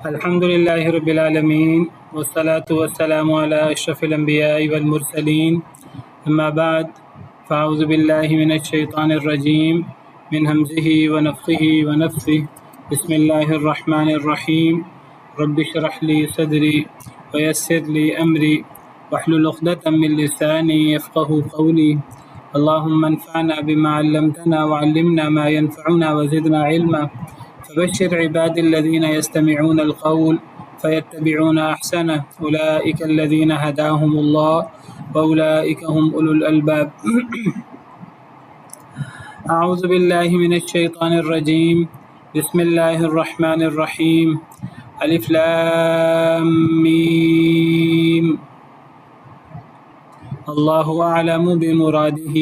الحمد لله رب العالمين والصلاة والسلام على أشرف الأنبياء والمرسلين أما بعد فأعوذ بالله من الشيطان الرجيم من همزه ونفخه ونفثه بسم الله الرحمن الرحيم رب اشرح لي صدري ويسر لي أمري واحلل عقدة من لساني يفقه قولي اللهم انفعنا بما علمتنا وعلمنا ما ينفعنا وزدنا علما فبشر عباد الذين يستمعون القول فيتبعون أحسنه أولئك الذين هداهم الله وأولئك هم أولو الألباب أعوذ بالله من الشيطان الرجيم بسم الله الرحمن الرحيم ألف لام ميم اللہ اعلم بمرادہ.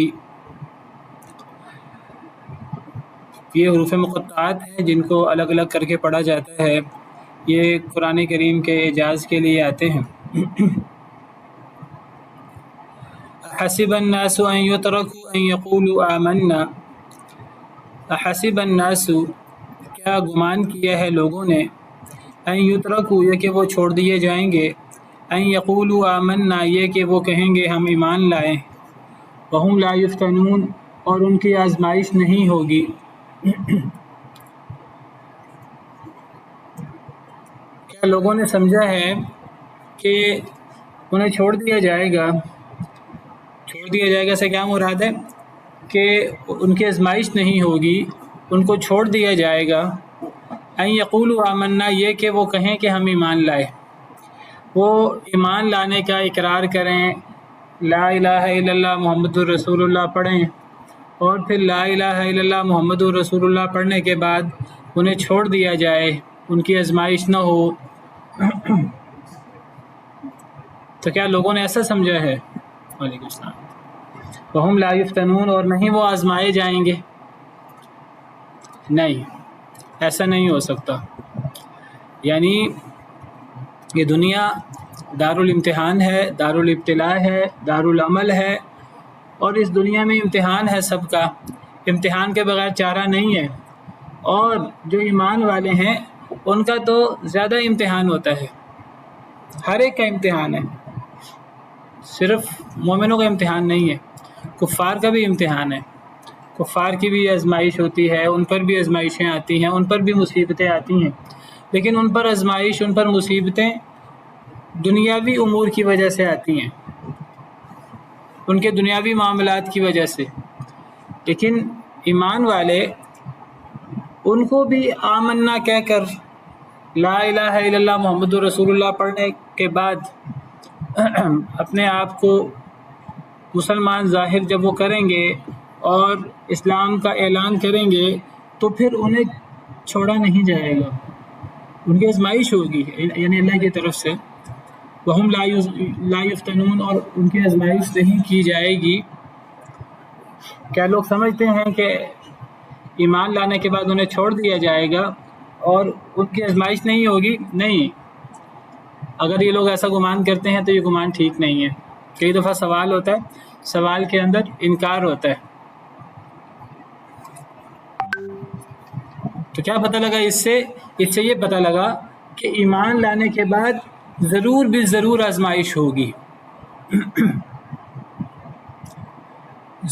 یہ حروف مقطعات ہیں جن کو الگ الگ کر کے پڑھا جاتا ہے. یہ قرآن کریم کے اعجاز کے لیے آتے ہیں. احسب الناس ان يتركوا ان يقولوا آمنا. احسب الناس کیا گمان کیا ہے لوگوں نے, ان يتركوا یہ کہ وہ چھوڑ دیے جائیں گے, ان یقولوا آمنا یہ کہ وہ کہیں گے ہم ایمان لائے, وہم لا یفتنون اور ان کی آزمائش نہیں ہوگی. کیا لوگوں نے سمجھا ہے کہ انہیں چھوڑ دیا جائے گا؟ چھوڑ دیا جائے گا سے کیا مراد ہے کہ ان کی آزمائش نہیں ہوگی, ان کو چھوڑ دیا جائے گا. ان یقولوا آمنا یہ کہ وہ کہیں کہ ہم ایمان لائے, وہ ایمان لانے کا اقرار کریں, لا الہ الا اللہ محمد الرسول اللہ پڑھیں, اور پھر لا الہ الا اللہ محمد الرسول اللہ پڑھنے کے بعد انہیں چھوڑ دیا جائے, ان کی آزمائش نہ ہو. تو کیا لوگوں نے ایسا سمجھا ہے؟ وعلیکم السلام. وہم لا یفتنون اور نہیں وہ آزمائے جائیں گے. نہیں, ایسا نہیں ہو سکتا. یعنی یہ دنیا دارالامتحان ہے, دارالابتلاء ہے, دارالعمل ہے, اور اس دنیا میں امتحان ہے سب کا. امتحان کے بغیر چارہ نہیں ہے. اور جو ایمان والے ہیں ان کا تو زیادہ امتحان ہوتا ہے, ہر ایک کا امتحان ہے, صرف مومنوں کا امتحان نہیں ہے, کفار کا بھی امتحان ہے. کفار کی بھی آزمائش ہوتی ہے, ان پر بھی آزمائشیں آتی ہیں, ان پر بھی مصیبتیں آتی ہیں, لیکن ان پر آزمائش, ان پر مصیبتیں دنیاوی امور کی وجہ سے آتی ہیں, ان کے دنیاوی معاملات کی وجہ سے. لیکن ایمان والے ان کو بھی آمنا کہہ کر لا الہ الا اللہ محمد رسول اللہ پڑھنے کے بعد اپنے آپ کو مسلمان ظاہر جب وہ کریں گے اور اسلام کا اعلان کریں گے تو پھر انہیں چھوڑا نہیں جائے گا, ان کی آزمائش ہوگی یعنی اللہ کی طرف سے. وہم لا یفتنون اور ان کی آزمائش نہیں کی جائے گی. کیا لوگ سمجھتے ہیں کہ ایمان لانے کے بعد انہیں چھوڑ دیا جائے گا اور ان کی آزمائش نہیں ہوگی؟ نہیں. اگر یہ لوگ ایسا گمان کرتے ہیں تو یہ گمان ٹھیک نہیں ہے. کئی دفعہ سوال ہوتا ہے, سوال کے اندر انکار ہوتا ہے. تو کیا پتہ لگا اس سے یہ پتہ لگا کہ ایمان لانے کے بعد ضرور بھی ضرور آزمائش ہوگی.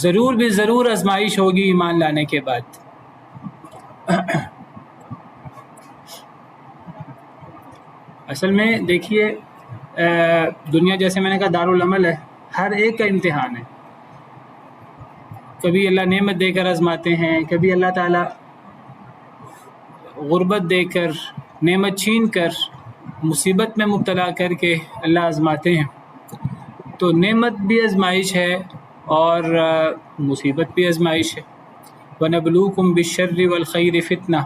ضرور بھی ضرور آزمائش ہوگی ایمان لانے کے بعد. اصل میں دیکھیے, دنیا جیسے میں نے کہا دارالعمل ہے, ہر ایک کا امتحان ہے. کبھی اللہ نعمت دے کر آزماتے ہیں, کبھی اللہ تعالیٰ غربت دے کر, نعمت چھین کر, مصیبت میں مبتلا کر کے اللہ آزماتے ہیں. تو نعمت بھی آزمائش ہے اور مصیبت بھی آزمائش ہے. وَنَبْلُوكُمْ بِالشَّرِّ وَالْخَيْرِ فِتْنَةً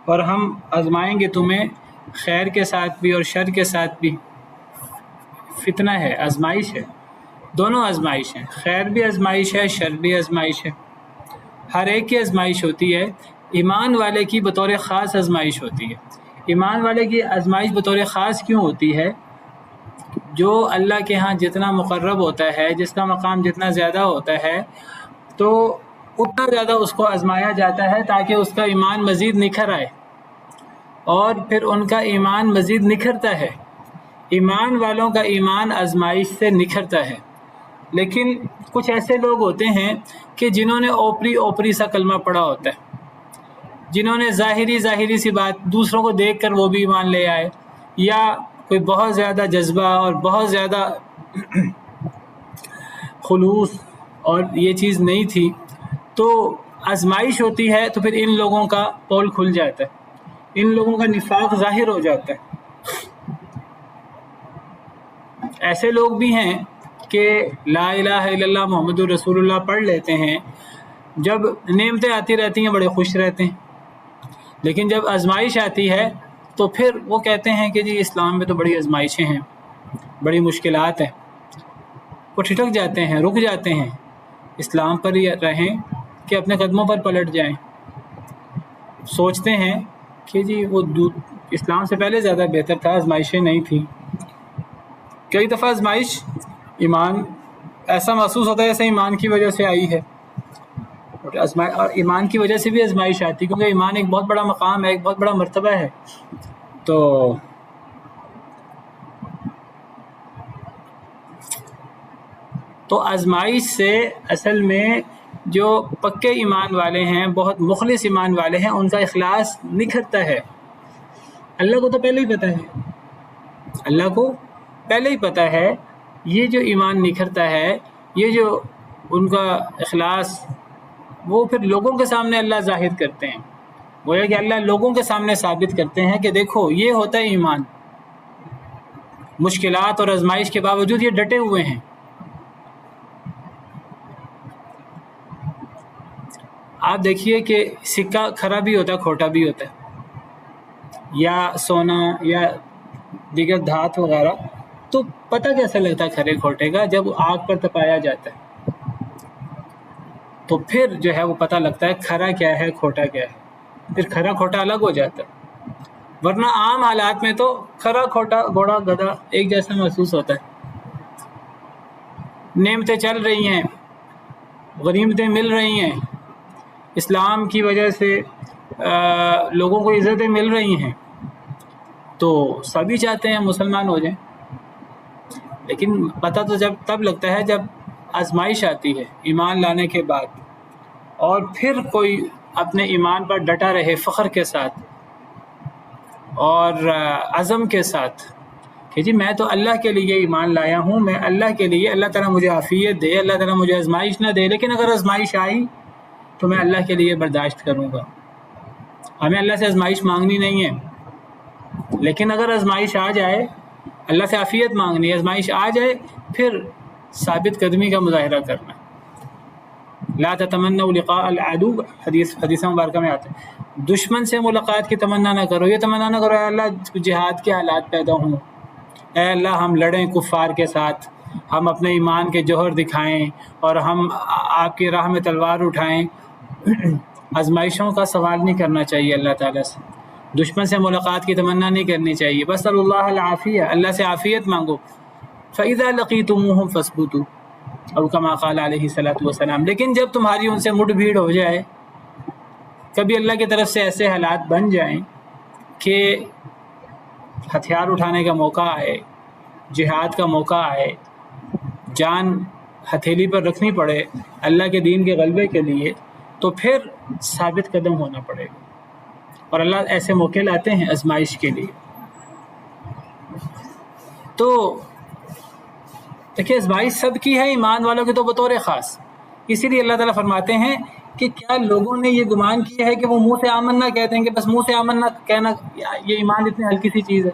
اور ہم آزمائیں گے تمہیں خیر کے ساتھ بھی اور شر کے ساتھ بھی. فتنہ ہے, آزمائش ہے, دونوں آزمائش ہیں. خیر بھی آزمائش ہے, شر بھی آزمائش ہے. ہر ایک کی آزمائش ہوتی ہے. ایمان والے کی بطور خاص آزمائش ہوتی ہے. ایمان والے کی آزمائش بطور خاص کیوں ہوتی ہے؟ جو اللہ کے ہاں جتنا مقرب ہوتا ہے, جس کا مقام جتنا زیادہ ہوتا ہے, تو اتنا زیادہ اس کو آزمایا جاتا ہے تاکہ اس کا ایمان مزید نکھر آئے. اور پھر ان کا ایمان مزید نکھرتا ہے. ایمان والوں کا ایمان آزمائش سے نکھرتا ہے. لیکن کچھ ایسے لوگ ہوتے ہیں کہ جنہوں نے اوپری سا کلمہ پڑھا ہوتا ہے، جنہوں نے ظاہری سی بات دوسروں کو دیکھ کر وہ بھی ایمان لے آئے، یا کوئی بہت زیادہ جذبہ اور بہت زیادہ خلوص اور یہ چیز نہیں تھی، تو آزمائش ہوتی ہے تو پھر ان لوگوں کا پول کھل جاتا ہے، ان لوگوں کا نفاق ظاہر ہو جاتا ہے. ایسے لوگ بھی ہیں کہ لا الہ الا اللہ محمد رسول اللہ پڑھ لیتے ہیں، جب نعمتیں آتی رہتی ہیں بڑے خوش رہتے ہیں، لیکن جب آزمائش آتی ہے تو پھر وہ کہتے ہیں کہ جی اسلام میں تو بڑی آزمائشیں ہیں، بڑی مشکلات ہیں. وہ ٹھٹک جاتے ہیں، رک جاتے ہیں، اسلام پر ہی رہیں کہ اپنے قدموں پر پلٹ جائیں. سوچتے ہیں کہ جی وہ اسلام سے پہلے زیادہ بہتر تھا، آزمائشیں نہیں تھیں. کئی دفعہ آزمائش ایمان ایسا محسوس ہوتا ہے جیسے ایمان کی وجہ سے آئی ہے، اور ایمان کی وجہ سے بھی آزمائش آتی ہے، کیونکہ ایمان ایک بہت بڑا مقام ہے، ایک بہت بڑا مرتبہ ہے. تو آزمائش سے اصل میں جو پکے ایمان والے ہیں، بہت مخلص ایمان والے ہیں، ان کا اخلاص نکھرتا ہے. اللہ کو تو پہلے ہی پتہ ہے، اللہ کو پہلے ہی پتہ ہے یہ جو ایمان نکھرتا ہے، یہ جو ان کا اخلاص، وہ پھر لوگوں کے سامنے اللہ ظاہر کرتے ہیں. گویا کہ اللہ لوگوں کے سامنے ثابت کرتے ہیں کہ دیکھو یہ ہوتا ہے ایمان. مشکلات اور آزمائش کے باوجود یہ ڈٹے ہوئے ہیں. آپ دیکھیے کہ سکہ کھرا بھی ہوتا ہے، کھوٹا بھی ہوتا ہے، یا سونا یا دیگر دھات وغیرہ، تو پتہ کیسے لگتا ہے کھرے کھوٹے کا؟ جب آگ پر تپایا جاتا ہے تو پھر جو ہے وہ پتہ لگتا ہے کھرا کیا ہے، کھوٹا کیا ہے. پھر کھرا کھوٹا الگ ہو جاتا ہے. ورنہ عام حالات میں تو کھرا کھوٹا گھوڑا گدھا ایک جیسا محسوس ہوتا ہے. نعمتیں چل رہی ہیں، غنیمتیں مل رہی ہیں، اسلام کی وجہ سے لوگوں کو عزتیں مل رہی ہیں، تو سبھی چاہتے ہیں مسلمان ہو جائیں. لیکن پتہ تو تب لگتا ہے جب آزمائش آتی ہے ایمان لانے کے بعد، اور پھر کوئی اپنے ایمان پر ڈٹا رہے فخر کے ساتھ اور عزم کے ساتھ کہ جی میں تو اللہ کے لیے ایمان لایا ہوں، میں اللہ کے لیے، اللہ تعالیٰ مجھے عافیت دے، اللہ تعالیٰ مجھے آزمائش نہ دے، لیکن اگر آزمائش آئی تو میں اللہ کے لیے برداشت کروں گا. ہمیں اللہ سے آزمائش مانگنی نہیں ہے، لیکن اگر آزمائش آ جائے، اللہ سے عافیت مانگنی ہے، آزمائش آ جائے، پھر ثابت قدمی کا مظاہرہ کرنا. لا تتمنوا لقاء العدو، حدیث مبارکہ میں آتا ہے، دشمن سے ملاقات کی تمنا نہ کرو. یہ تمنا نہ کرو اے اللہ جہاد کے حالات پیدا ہوں، اے اللہ ہم لڑیں کفار کے ساتھ، ہم اپنے ایمان کے جوہر دکھائیں اور ہم آپ کی راہ میں تلوار اٹھائیں. آزمائشوں کا سوال نہیں کرنا چاہیے اللہ تعالیٰ سے، دشمن سے ملاقات کی تمنا نہیں کرنی چاہیے. بس اللہ العافیہ، اللہ سے عافیت مانگو. فَإِذَا لَقِيتُمُوهُمْ فَاثْبُتُوا، اور کما قال علیہ الصلوۃ والسلام. لیکن جب تمہاری ان سے مٹ بھیڑ ہو جائے، کبھی اللہ کی طرف سے ایسے حالات بن جائیں کہ ہتھیار اٹھانے کا موقع آئے، جہاد کا موقع آئے، جان ہتھیلی پر رکھنی پڑے اللہ کے دین کے غلبے کے لیے، تو پھر ثابت قدم ہونا پڑے گا. اور اللہ ایسے موقع لاتے ہیں آزمائش کے لیے. تو دیکھیے آزمائش سب کی ہے، ایمان والوں کی تو بطور خاص. اسی لیے اللہ تعالیٰ فرماتے ہیں کہ کیا لوگوں نے یہ گمان کیا ہے کہ وہ منہ سے آمن نہ کہتے ہیں، کہ بس منہ سے آمن نہ کہنا، یہ ایمان اتنی ہلکی سی چیز ہے.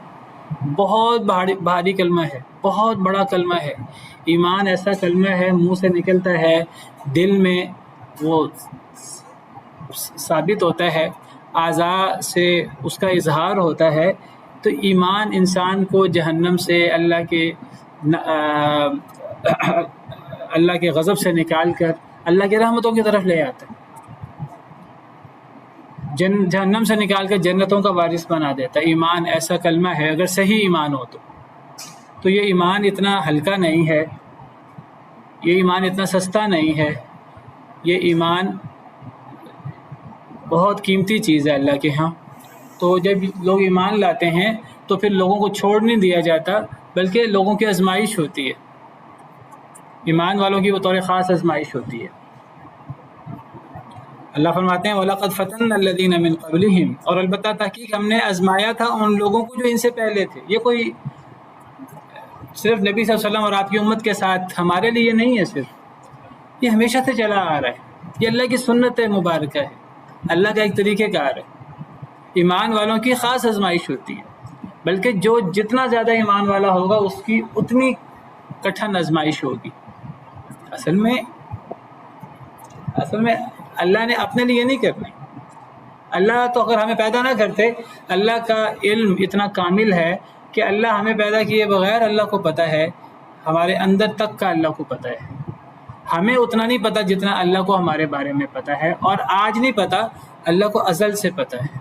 بہت بھاری کلمہ ہے، بہت بڑا کلمہ ہے. ایمان ایسا کلمہ ہے، منہ سے نکلتا ہے، دل میں وہ ثابت ہوتا ہے، اعضاء سے اس کا اظہار ہوتا ہے. تو ایمان انسان کو جہنم سے، اللہ کے غضب سے نکال کر اللہ کی رحمتوں کی طرف لے آتا ہے، جہنم سے نکال کر جنتوں کا وارث بنا دیتا ہے. ایمان ایسا کلمہ ہے، اگر صحیح ایمان ہو تو یہ ایمان اتنا ہلکا نہیں ہے، یہ ایمان اتنا سستا نہیں ہے. یہ ایمان بہت قیمتی چیز ہے اللہ کے ہاں. تو جب لوگ ایمان لاتے ہیں تو پھر لوگوں کو چھوڑ نہیں دیا جاتا، بلکہ لوگوں کی آزمائش ہوتی ہے، ایمان والوں کی بطور خاص آزمائش ہوتی ہے۔ اللہ فرماتے ہیں وَلَقَدْ فَتَنَّا الَّذِينَ مِن قَبْلِهِمْ، اور البتہ تحقیق ہم نے آزمایا تھا ان لوگوں کو جو ان سے پہلے تھے۔ یہ کوئی صرف نبی صلی اللہ علیہ وسلم اور آپ کی امت کے ساتھ ہمارے لیے نہیں ہے، صرف یہ ہمیشہ سے چلا آ رہا ہے، یہ اللہ کی سنت مبارکہ ہے، اللہ کا ایک طریقہ کار ہے۔ ایمان والوں کی خاص آزمائش ہوتی ہے، بلکہ جو جتنا زیادہ ایمان والا ہوگا اس کی اتنی کٹھن آزمائش ہوگی۔ اصل میں اللہ نے اپنے لیے نہیں کرنا۔ اللہ تو اگر ہمیں پیدا نہ کرتے، اللہ کا علم اتنا کامل ہے کہ اللہ ہمیں پیدا کیے بغیر اللہ کو پتہ ہے، ہمارے اندر تک کا اللہ کو پتہ ہے۔ ہمیں اتنا نہیں پتہ جتنا اللہ کو ہمارے بارے میں پتہ ہے، اور آج نہیں پتہ، اللہ کو ازل سے پتہ ہے۔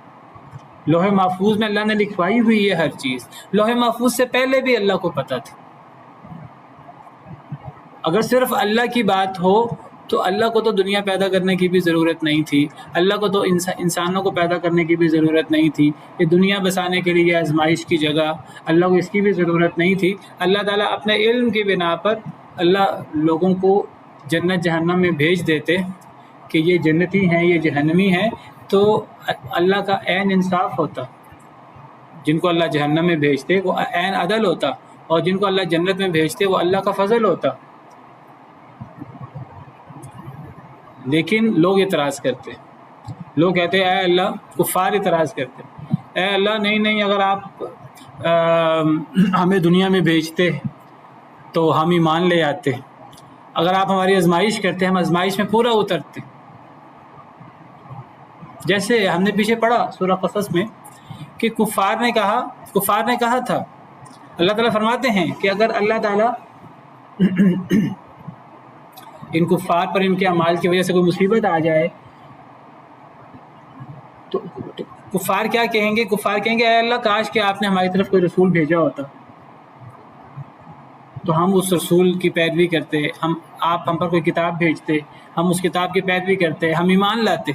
لوح محفوظ میں اللہ نے لکھوائی ہوئی ہے ہر چیز، لوح محفوظ سے پہلے بھی اللہ کو پتہ تھا۔ اگر صرف اللہ کی بات ہو تو اللہ کو تو دنیا پیدا کرنے کی بھی ضرورت نہیں تھی، اللہ کو تو انسانوں کو پیدا کرنے کی بھی ضرورت نہیں تھی، یہ دنیا بسانے کے لیے آزمائش کی جگہ اللہ کو اس کی بھی ضرورت نہیں تھی۔ اللہ تعالیٰ اپنے علم کی بنا پر اللہ لوگوں کو جنت جہنم میں بھیج دیتے کہ یہ جنتی ہیں یہ جہنمی ہیں، تو اللہ کا عین انصاف ہوتا، جن کو اللہ جہنم میں بھیجتے وہ عین عدل ہوتا، اور جن کو اللہ جنت میں بھیجتے وہ اللہ کا فضل ہوتا۔ لیکن لوگ اعتراض کرتے، لوگ کہتے اے اللہ، کفار اعتراض کرتے، اے اللہ نہیں، اگر آپ ہمیں دنیا میں بھیجتے تو ہم ایمان لے آتے، اگر آپ ہماری آزمائش کرتے ہم آزمائش میں پورا اترتے۔ جیسے ہم نے پیچھے پڑھا سورہ قصص میں کہ کفار نے کہا تھا، اللہ تعالیٰ فرماتے ہیں کہ اگر اللہ تعالیٰ ان کفار پر ان کے اعمال کی وجہ سے کوئی مصیبت آ جائے تو کفار کیا کہیں گے؟ کفار کہیں گے اے اللہ کاش کہ آپ نے ہماری طرف کوئی رسول بھیجا ہوتا تو ہم اس رسول کی پیروی کرتے، آپ ہم پر کوئی کتاب بھیجتے، ہم اس کتاب کی پیروی کرتے، ہم ایمان لاتے۔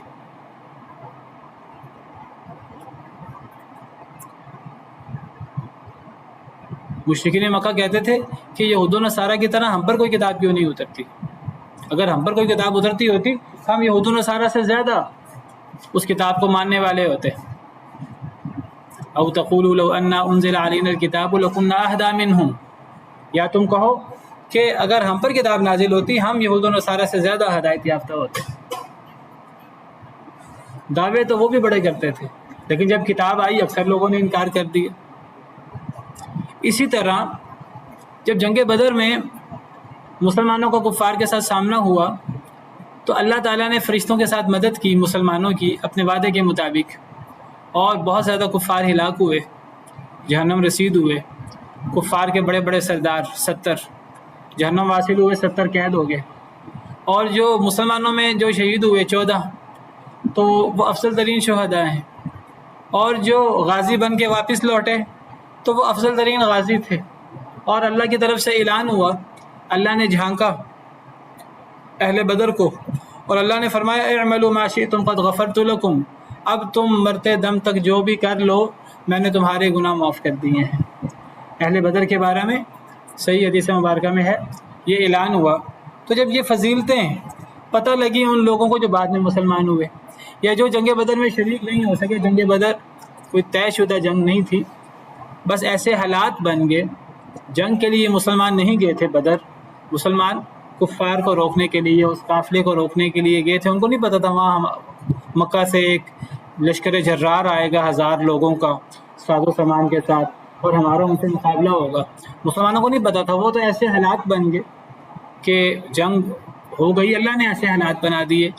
مشرکین مکہ کہتے تھے کہ یہود و نصارہ کی طرح ہم پر کوئی کتاب کیوں نہیں اترتی؟ اگر ہم پر کوئی کتاب اترتی ہوتی ہم یہود و نصارہ سے زیادہ اس کتاب کو ماننے والے ہوتے۔ او تقولوا لو ان انزل علينا الكتاب لكنا اهدى منهم، یا تم کہو کہ اگر ہم پر کتاب نازل ہوتی ہم یہود و نصارہ سے زیادہ ہدایت یافتہ ہوتے۔ دعوے تو وہ بھی بڑے کرتے تھے، لیکن جب کتاب آئی اکثر لوگوں نے انکار کر دیا۔ اسی طرح جب جنگ بدر میں مسلمانوں کو کفار کے ساتھ سامنا ہوا تو اللہ تعالیٰ نے فرشتوں کے ساتھ مدد کی مسلمانوں کی اپنے وعدے کے مطابق، اور بہت زیادہ کفار ہلاک ہوئے، جہنم رسید ہوئے۔ کفار کے بڑے بڑے سردار 70 جہنم واصل ہوئے، 70 قید ہو گئے، اور جو مسلمانوں میں جو شہید ہوئے 14 تو وہ افضل ترین شہداء ہیں، اور جو غازی بن کے واپس لوٹے تو وہ افضل ترین غازی تھے۔ اور اللہ کی طرف سے اعلان ہوا، اللہ نے جھانکا اہل بدر کو اور اللہ نے فرمایا اعملوا ما شئتم قد غفرت لكم، اب تم مرتے دم تک جو بھی کر لو میں نے تمہارے گناہ معاف کر دیے ہیں۔ اہل بدر کے بارے میں صحیح حدیث مبارکہ میں ہے یہ اعلان ہوا۔ تو جب یہ فضیلتیں پتہ لگی ان لوگوں کو جو بعد میں مسلمان ہوئے یا جو جنگ بدر میں شریک نہیں ہو سکے، جنگ بدر کوئی طے شدہ جنگ نہیں تھی، بس ایسے حالات بن گئے، جنگ کے لیے مسلمان نہیں گئے تھے بدر، مسلمان کفار کو روکنے کے لیے، اس قافلے کو روکنے کے لیے گئے تھے۔ ان کو نہیں پتہ تھا وہاں مکہ سے ایک لشکر جرار آئے گا 1000 لوگوں کا ساز و سامان کے ساتھ، اور ہمارا ان سے مقابلہ ہوگا۔ مسلمانوں کو نہیں پتہ تھا، وہ تو ایسے حالات بن گئے کہ جنگ ہو گئی، اللہ نے ایسے حالات بنا دیے۔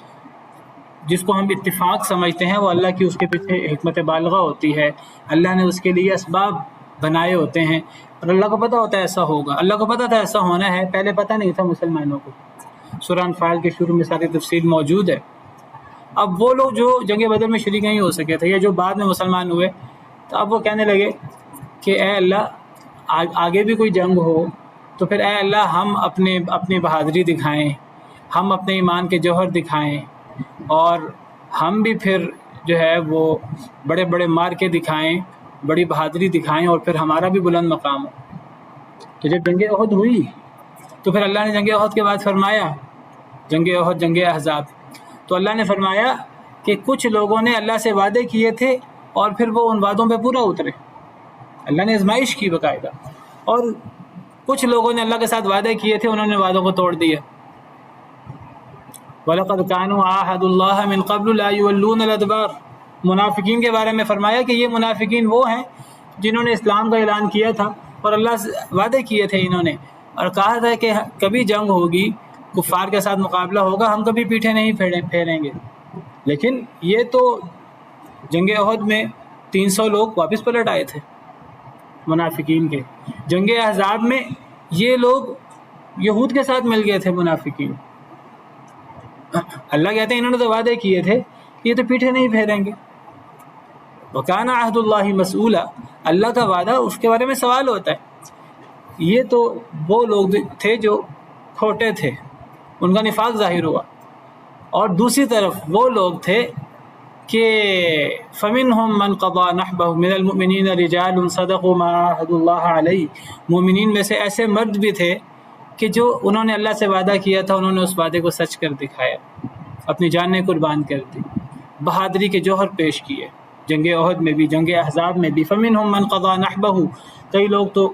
جس کو ہم اتفاق سمجھتے ہیں وہ اللہ کی اس کے پیچھے حکمت بالغہ ہوتی ہے، اللہ نے اس کے لیے اسباب بنائے ہوتے ہیں، اور اللہ کو پتہ ہوتا ہے ایسا ہوگا، اللہ کو پتہ تھا ایسا ہونا ہے، پہلے پتہ نہیں تھا مسلمانوں کو۔ سورہ انفال کے شروع میں ساری تفصیل موجود ہے۔ اب وہ لوگ جو جنگ بدر میں شریک نہیں ہو سکے تھے یا جو بعد میں مسلمان ہوئے، تو اب وہ کہنے لگے کہ اے اللہ آگے بھی کوئی جنگ ہو تو پھر اے اللہ ہم اپنی بہادری دکھائیں، ہم اپنے ایمان کے جوہر دکھائیں، اور ہم بھی پھر جو ہے وہ بڑے بڑے مار کے دکھائیں، بڑی بہادری دکھائیں اور پھر ہمارا بھی بلند مقام ہو۔ تو جب جنگ احد ہوئی تو پھر اللہ نے جنگ احد کے بعد فرمایا، جنگ احد جنگ احزاب، تو اللہ نے فرمایا کہ کچھ لوگوں نے اللہ سے وعدے کیے تھے اور پھر وہ ان وعدوں پہ پورا اترے، اللہ نے آزمائش کی باقاعدہ، اور کچھ لوگوں نے اللہ کے ساتھ وعدے کیے تھے، انہوں نے وعدوں کو توڑ دیا۔ وَلَقَدْ كَانُوا عَاهَدُوا اللَّهَ مِن قَبْلُ لَا يُوَلُّونَ الْأَدْبَارَ، منافقین کے بارے میں فرمایا کہ یہ منافقین وہ ہیں جنہوں نے اسلام کا اعلان کیا تھا اور اللہ سے وعدے کیے تھے انہوں نے، اور کہا تھا کہ کبھی جنگ ہوگی، کفار کے ساتھ مقابلہ ہوگا، ہم کبھی پیٹھے نہیں پھیریں گے، لیکن یہ تو جنگ احد میں 300 لوگ واپس پلٹ آئے تھے منافقین کے۔ جنگ احزاب میں یہ لوگ یہود کے ساتھ مل گئے تھے منافقین، اللہ کہتے ہیں انہوں نے تو وعدے کیے تھے، یہ تو پیٹھے نہیں پھیریں گے۔ وَكَانَ عَهْدُ اللَّهِ مَسْئُولًا، اللہ کا وعدہ اس کے بارے میں سوال ہوتا ہے۔ یہ تو وہ لوگ تھے جو کھوٹے تھے، ان کا نفاق ظاہر ہوا، اور دوسری طرف وہ لوگ تھے کہ فَمِنْهُمْ مَنْ قَضَى نَحْبَهُ مِنَ الْمُؤْمِنِينَ رِجَالٌ صَدَقُوا مَا عَاهَدُوا اللَّهَ عَلَيْهِ، مومنین میں سے ایسے مرد بھی تھے کہ جو انہوں نے اللہ سے وعدہ کیا تھا، انہوں نے اس وعدے کو سچ کر دکھایا، اپنی جانیں قربان کر دی، بہادری کے جوہر پیش کیے، جنگ احد میں بھی جنگ احزاب میں بھی۔ فَمِنْهُمْ مَنْ قَضَى نَحْبَهُ، کئی لوگ تو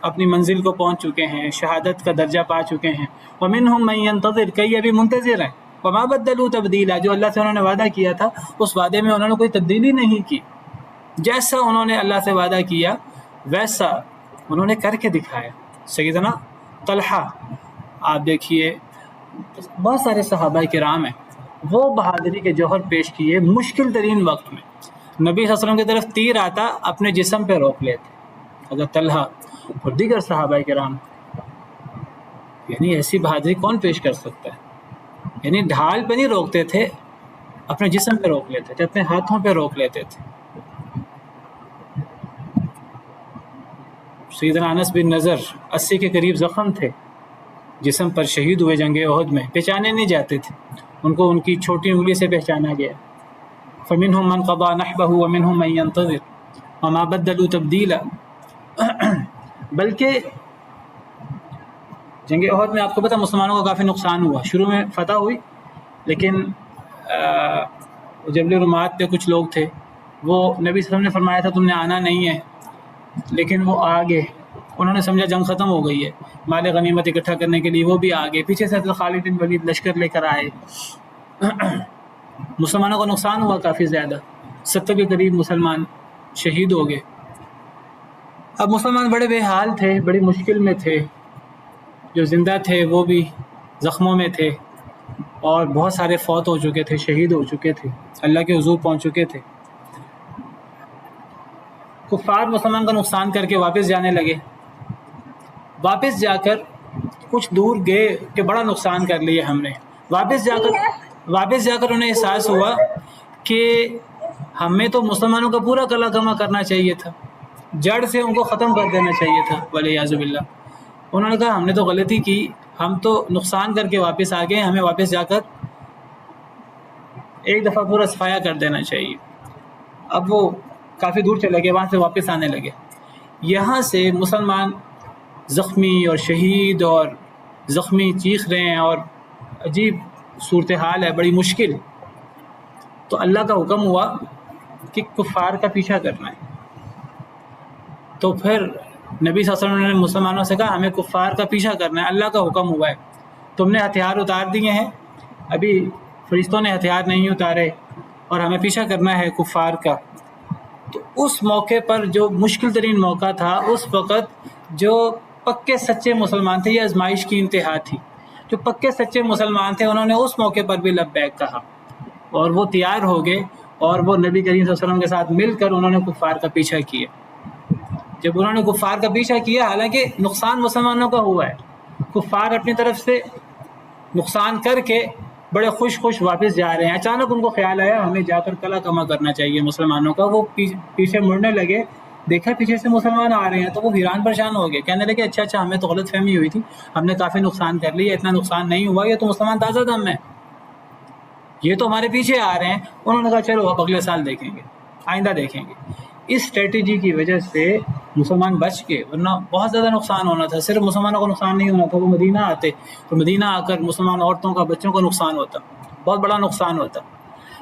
اپنی منزل کو پہنچ چکے ہیں، شہادت کا درجہ پا چکے ہیں۔ وَمِنْهُمْ مَنْ يَنْتَظِرُ، کئی ابھی منتظر ہیں۔ وَمَا بَدَّلُوا تَبْدِيلًا، جو اللہ سے انہوں نے وعدہ کیا تھا اس وعدے میں انہوں نے کوئی تبدیلی نہیں کی، جیسا انہوں نے اللہ سے وعدہ کیا ویسا انہوں نے کر کے دکھایا۔ سیدنا طلحہ، آپ دیکھیے بہت سارے صحابہ کرام ہیں، وہ بہادری کے جوہر پیش کیے مشکل ترین وقت میں۔ نبی صلی اللہ علیہ وسلم کی طرف تیر آتا، اپنے جسم پہ روک لیتے حضرت طلحہ اور دیگر صحابہ کرام، یعنی ایسی بہادری کون پیش کر سکتا ہے؟ یعنی ڈھال پہ نہیں روکتے تھے، اپنے جسم پہ روک لیتے تھے، اپنے ہاتھوں پہ روک لیتے تھے۔ سیدنا انس بن نضر 80 کے قریب زخم تھے، جسم پر شہید ہوئے جنگ احد میں، پہچانے نہیں جاتے تھے، ان کو ان کی چھوٹی انگلی سے پہچانا گیا۔ فَمِنْهُمْ مَنْ قَضَى نَحْبَهُ وَمِنْهُمْ مَنْ يَنْتَظِرُ وَمَا بَدَّلُوا تَبْدِيلًا۔ بلکہ جنگ احد میں آپ کو پتہ مسلمانوں کا کافی نقصان ہوا، شروع میں فتح ہوئی، لیکن جبل رمات پہ کچھ لوگ تھے، وہ نبی صلی اللہ علیہ وسلم نے فرمایا تھا تم نے آنا نہیں ہے، لیکن وہ آ گئے، انہوں نے سمجھا جنگ ختم ہو گئی ہے، مال غنیمت اکٹھا کرنے کے لیے وہ بھی آ گئے، پیچھے سے حضرت خالد بن ولید لشکر لے کر آئے، مسلمانوں کا نقصان ہوا کافی زیادہ، 70 کے قریب مسلمان شہید ہو گئے۔ اب مسلمان بڑے بے حال تھے، بڑی مشکل میں تھے، جو زندہ تھے وہ بھی زخموں میں تھے، اور بہت سارے فوت ہو چکے تھے، شہید ہو چکے تھے، اللہ کے حضور پہنچ چکے تھے۔ کفار مسلمان کا نقصان کر کے واپس جانے لگے، واپس جا کر کچھ دور گئے کہ بڑا نقصان کر لیا ہم نے، واپس جا کر انہیں احساس ہوا کہ ہمیں تو مسلمانوں کا پورا کلا کما کرنا چاہیے تھا، جڑ سے ان کو ختم کر دینا چاہیے تھا، والعیاذ باللہ۔ انہوں نے کہا ہم نے تو غلطی کی، ہم تو نقصان کر کے واپس آ گئے، ہمیں واپس جا کر ایک دفعہ پورا صفایا کر دینا چاہیے۔ اب وہ کافی دور چلے گئے، وہاں سے واپس آنے لگے، یہاں سے مسلمان زخمی اور شہید اور زخمی چیخ رہے ہیں، اور عجیب صورتحال ہے، بڑی مشکل۔ تو اللہ کا حکم ہوا کہ کفار کا پیچھا کرنا ہے، تو پھر نبی صلی اللہ علیہ وسلم نے مسلمانوں سے کہا ہمیں کفار کا پیچھا کرنا ہے، اللہ کا حکم ہوا ہے، تم نے ہتھیار اتار دیے ہیں، ابھی فرشتوں نے ہتھیار نہیں اتارے، اور ہمیں پیچھا کرنا ہے کفار کا۔ تو اس موقع پر جو مشکل ترین موقع تھا، اس وقت جو پکے سچے مسلمان تھے، یہ آزمائش کی انتہا تھی، جو پکے سچے مسلمان تھے انہوں نے اس موقع پر بھی لبیک کہا، اور وہ تیار ہو گئے، اور وہ نبی کریم صلی اللہ علیہ وسلم کے ساتھ مل کر انہوں نے کفار کا پیچھا کیا۔ جب انہوں نے کفار کا پیچھا کیا، حالانکہ نقصان مسلمانوں کا ہوا ہے، کفار اپنی طرف سے نقصان کر کے بڑے خوش واپس جا رہے ہیں، اچانک ان کو خیال آیا ہمیں جا کر کلا کما کرنا چاہیے مسلمانوں کا۔ وہ پیچھے مڑنے لگے، دیکھا پیچھے سے مسلمان آ رہے ہیں، تو وہ حیران پریشان ہو گئے، کہنے لگے اچھا ہمیں تو غلط فہمی ہوئی تھی، ہم نے کافی نقصان کر لیا، اتنا نقصان نہیں ہوا، یہ تو مسلمان تازہ دم ہے۔ یہ تو ہمارے پیچھے آ رہے ہیں. انہوں نے کہا چلو اب اگلے سال دیکھیں گے، آئندہ دیکھیں گے. اس اسٹریٹجی کی وجہ سے مسلمان بچ گئے، ورنہ بہت زیادہ نقصان ہونا تھا. صرف مسلمانوں کو نقصان نہیں ہونا تھا، وہ مدینہ آتے تو مدینہ آ کر مسلمان عورتوں کا، بچوں کا نقصان ہوتا، بہت بڑا نقصان ہوتا.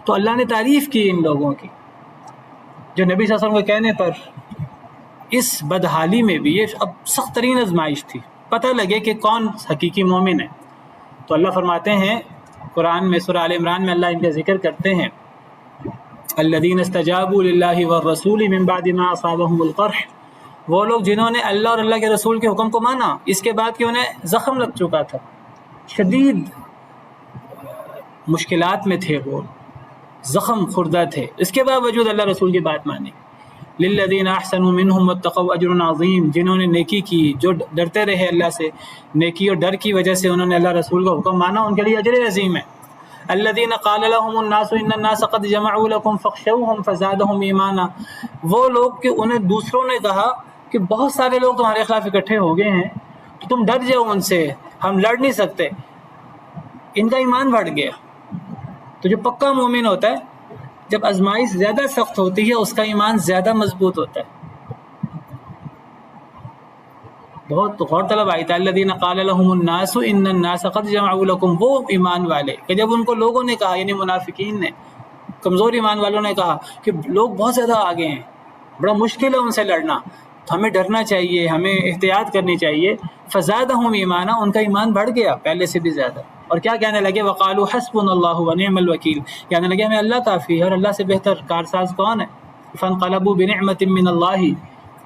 تو اللہ نے تعریف کی ان لوگوں کی، جو نبی صلی اللہ علیہ وسلم کے کہنے پر اس بدحالی میں بھی، یہ اب سخت ترین آزمائش تھی، پتہ لگے کہ کون حقیقی مومن ہے. تو اللہ فرماتے ہیں قرآن میں سورہ آل عمران میں اللہ ان کا ذکر کرتے ہیں، الذین استجابوا للہ والرسول من بعد ما اصابهم القرح، وہ لوگ جنہوں نے اللہ اور اللہ کے رسول کے حکم کو مانا اس کے بعد کہ انہیں زخم لگ چکا تھا، شدید مشکلات میں تھے، وہ زخم خوردہ تھے، اس کے باوجود اللہ رسول کی بات مانی. للذین احسنوا منہم واتقوا اجر عظیم، جنہوں نے نیکی کی، جو ڈرتے رہے اللہ سے، نیکی اور ڈر کی وجہ سے انہوں نے اللہ رسول کا حکم مانا، ان کے لیے اجر عظیم ہے. الذین قال لهم الناس ان الناس قد جمعوا لكم فاخشوهم فزادهم ایمانا، وہ لوگ کہ انہیں دوسروں نے کہا کہ بہت سارے لوگ تمہارے خلاف اکٹھے ہو گئے ہیں تو تم ڈر جاؤ ان سے، ہم لڑ نہیں سکتے. ان کا ایمان بڑھ گیا. تو جو پکا مومن ہوتا ہے، جب آزمائش زیادہ سخت ہوتی ہے اس کا ایمان زیادہ مضبوط ہوتا ہے. بہت غور طلب آئی تھا، الذین قال لهم الناس ان الناس قد جمعوا لكم، وہ ایمان والے کہ جب ان کو لوگوں نے کہا، یعنی منافقین نے، کمزور ایمان والوں نے کہا کہ لوگ بہت زیادہ آگے ہیں، بڑا مشکل ہے ان سے لڑنا، تو ہمیں ڈرنا چاہیے، ہمیں احتیاط کرنی چاہیے. فزادہم ایمانا، ان کا ایمان بڑھ گیا پہلے سے بھی زیادہ. اور کیا کہنے لگے؟ وقالوا حسبنا اللہ ونعم الوکیل، کہنے لگے ہمیں اللہ کافی ہے اور اللہ سے بہتر کارساز کون ہے. فانقلبوا بنعمت من اللہ،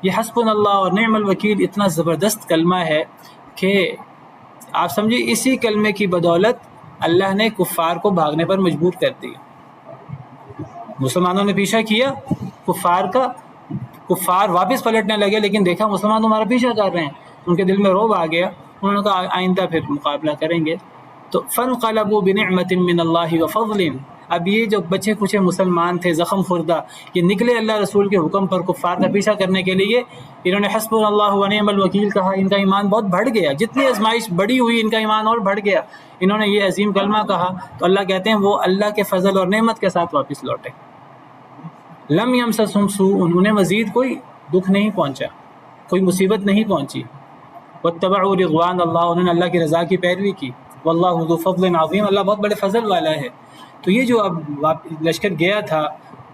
یہ حسبنا اللہ اور نعم الوکیل اتنا زبردست کلمہ ہے کہ آپ سمجھے اسی کلمے کی بدولت اللہ نے کفار کو بھاگنے پر مجبور کر دیا. مسلمانوں نے پیچھا کیا کفار کا، کفار واپس پلٹنے لگے، لیکن دیکھا مسلمان تمہارا پیچھا کر رہے ہیں، ان کے دل میں رعب آ گیا. انہوں نے کہا آئندہ پھر مقابلہ کریں گے. تو فانقلبوا بنعمت من اللہ وفضل، اب یہ جو بچے کچے مسلمان تھے زخم خوردہ، یہ نکلے اللہ رسول کے حکم پر کفار کا پیچھا کرنے کے لیے. انہوں نے حسبنا اللہ ونعم الوکیل کہا، ان کا ایمان بہت بڑھ گیا، جتنی آزمائش بڑی ہوئی ان کا ایمان اور بڑھ گیا. انہوں نے یہ عظیم کلمہ کہا تو اللہ کہتے ہیں وہ اللہ کے فضل اور نعمت کے ساتھ واپس لوٹے. لم یمسسہم سوء، انہیں مزید کوئی دکھ نہیں پہنچا، کوئی مصیبت نہیں پہنچی. واتبعوا رضوان اللہ، انہوں نے اللہ کی رضا کی پیروی کی. واللہ ذو فضل عظیم، اللہ بہت بڑے فضل والا ہے. تو یہ جو اب لشکر گیا تھا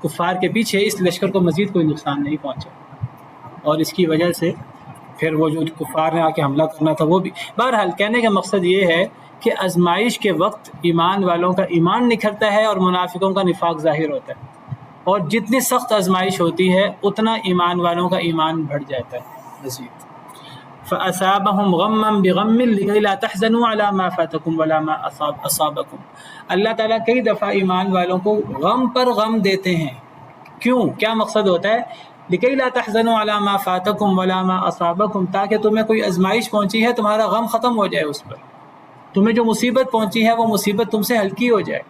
کفار کے پیچھے، اس لشکر کو مزید کوئی نقصان نہیں پہنچا، اور اس کی وجہ سے پھر وہ جو کفار نے آ کے حملہ کرنا تھا وہ بھی. بہرحال کہنے کا مقصد یہ ہے کہ آزمائش کے وقت ایمان والوں کا ایمان نکھرتا ہے اور منافقوں کا نفاق ظاہر ہوتا ہے، اور جتنی سخت آزمائش ہوتی ہے اتنا ایمان والوں کا ایمان بڑھ جاتا ہے مزید. فَأَصَابَهُمْ غَمًّا بِغَمٍّ لِكَيْ لَا تَحْزَنُوا عَلَى مَا فَاتَكُمْ وَلَا مَا أَصَابَكُمْ. اللہ تعالیٰ کئی دفعہ ایمان والوں کو غم پر غم دیتے ہیں. کیوں؟ کیا مقصد ہوتا ہے؟ لِكَيْ لَا تَحْزَنُوا عَلَى مَا فَاتَكُمْ وَلَا مَا أَصَابَكُمْ، تاکہ تمہیں کوئی آزمائش پہنچی ہے تمہارا غم ختم ہو جائے اس پر، تمہیں جو مصیبت پہنچی ہے وہ مصیبت تم سے ہلکی ہو جائے.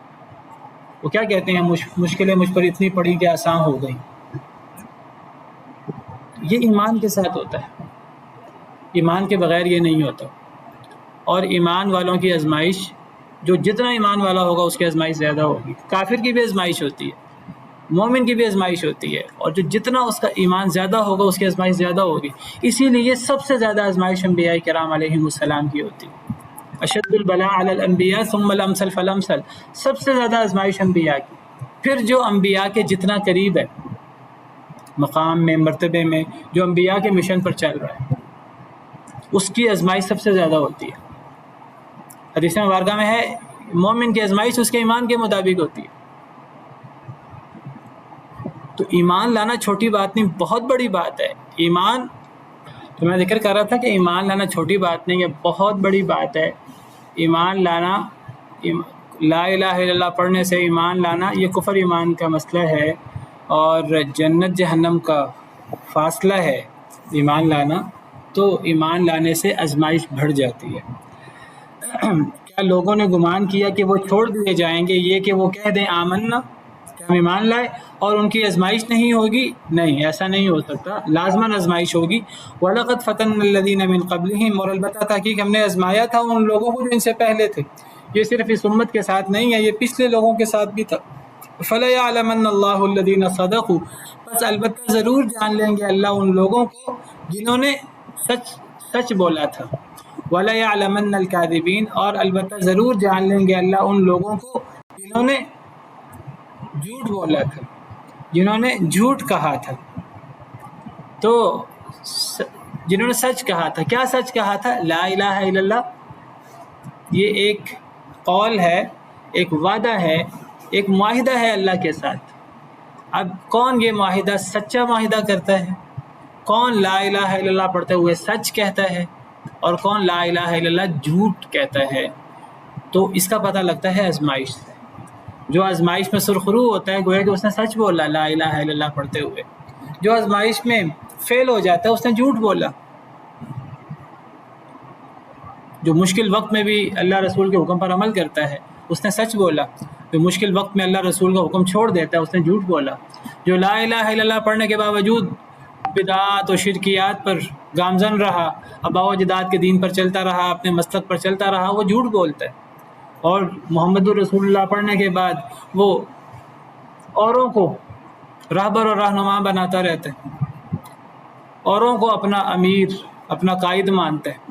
وہ کیا کہتے ہیں، مشکلیں مجھ پر اتنی پڑی کہ آسان ہو گئی. یہ ایمان کے ساتھ ہوتا ہے، ایمان کے بغیر یہ نہیں ہوتا. اور ایمان والوں کی آزمائش، جو جتنا ایمان والا ہوگا اس کی آزمائش زیادہ ہوگی. کافر کی بھی آزمائش ہوتی ہے، مومن کی بھی آزمائش ہوتی ہے، اور جو جتنا اس کا ایمان زیادہ ہوگا اس کی آزمائش زیادہ ہوگی. اسی لیے سب سے زیادہ آزمائش انبیاء کرام علیہم السلام کی ہوتی ہے. اشد البلاء علی الانبیاء ثم الامثل فالامثل، سب سے زیادہ آزمائش انبیاء کی. پھر جو انبیاء کے جتنا قریب ہے مقام میں، مرتبے میں، جو انبیاء کے مشن پر چل رہا ہے، اس کی آزمائش سب سے زیادہ ہوتی ہے. حدیث مبارکہ میں ہے مومن کی آزمائش اس کے ایمان کے مطابق ہوتی ہے. تو ایمان لانا چھوٹی بات نہیں، بہت بڑی بات ہے. ایمان تو میں ذکر کر رہا تھا کہ ایمان لانا چھوٹی بات نہیں ہے، بہت بڑی بات ہے. ایمان لانا، لا الہ الا اللہ پڑھنے سے ایمان لانا، یہ کفر ایمان کا مسئلہ ہے، اور جنت جہنم کا فاصلہ ہے ایمان لانا. تو ایمان لانے سے آزمائش بڑھ جاتی ہے. کیا لوگوں نے گمان کیا کہ وہ چھوڑ دیے جائیں گے، یہ کہ وہ کہہ دیں آمنا، کہ ہم ایمان لائے، اور ان کی آزمائش نہیں ہوگی؟ نہیں، ایسا نہیں ہو سکتا، لازماً آزمائش ہوگی. وَلَقَدْ فَتَنَّا الَّذِينَ مِن قَبْلِهِمْ، اور البتہ تحقیق ہم نے آزمایا تھا ان لوگوں کو جو ان سے پہلے تھے. یہ صرف اس امت کے ساتھ نہیں ہے، یہ پچھلے لوگوں کے ساتھ بھی تھا۔ فَلَيَعْلَمَنَّ اللَّهُ الَّذِينَ صَدَقُوا، بس البتہ ضرور جان لیں گے اللہ ان لوگوں کو جنہوں نے سچ بولا تھا۔ وَلَيَعْلَمَنَّ الْكَاذِبِينَ، اور البتہ ضرور جان لیں گے اللہ ان لوگوں کو جنہوں نے جھوٹ بولا تھا، جنہوں نے جھوٹ کہا تھا۔ تو جنہوں نے سچ کہا تھا، کیا سچ کہا تھا؟ لا الہ الا اللہ، یہ ایک قول ہے، ایک وعدہ ہے، ایک معاہدہ ہے اللہ کے ساتھ۔ اب کون یہ معاہدہ سچا معاہدہ کرتا ہے؟ کون لا الہ الا اللہ پڑھتے ہوئے سچ کہتا ہے اور کون لا الہ الا اللہ جھوٹ کہتا ہے؟ تو اس کا پتہ لگتا ہے آزمائش سے۔ جو آزمائش میں سرخرو ہوتا ہے گویا کہ اس نے سچ بولا لا الہ الا اللہ پڑھتے ہوئے، جو آزمائش میں فیل ہو جاتا ہے اس نے جھوٹ بولا۔ جو مشکل وقت میں بھی اللہ رسول کے حکم پر عمل کرتا ہے اس نے سچ بولا، جو مشکل وقت میں اللہ رسول کا حکم چھوڑ دیتا ہے اس نے جھوٹ بولا۔ جو لا الہ الا اللہ پڑھنے کے باوجود بدعات و شرکیات پر گامزن رہا، آباء و اجداد کے دین پر چلتا رہا، اپنے مسلک پر چلتا رہا، وہ جھوٹ بولتا ہے۔ اور محمد الرسول اللہ پڑھنے کے بعد وہ اوروں کو رہبر اور رہنما بناتا رہتا ہے، اوروں کو اپنا امیر، اپنا قائد مانتا ہے،